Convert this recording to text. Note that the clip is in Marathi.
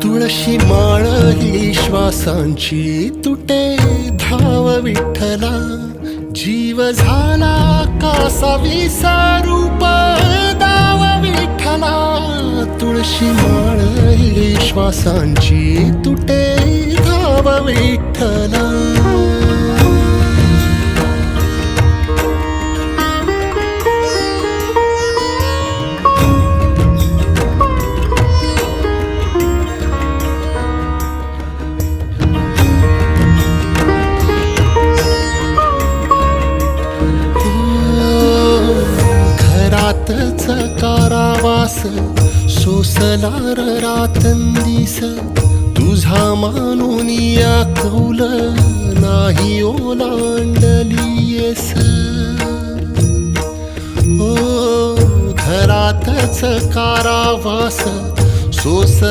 तुळशी माळ ही श्वासांची तुटे धाव विठ्ठला, जीव झाला कासा विसारूप दाव विठ्ठला. तुळशी माळ ही श्वासांची तुटे धाव विठ्ठला. घरातच कारावास सोसलार रातंदिस, तुझा मानून या कौल नाही ओलांडलीयस. हो घरातच कारावास सोस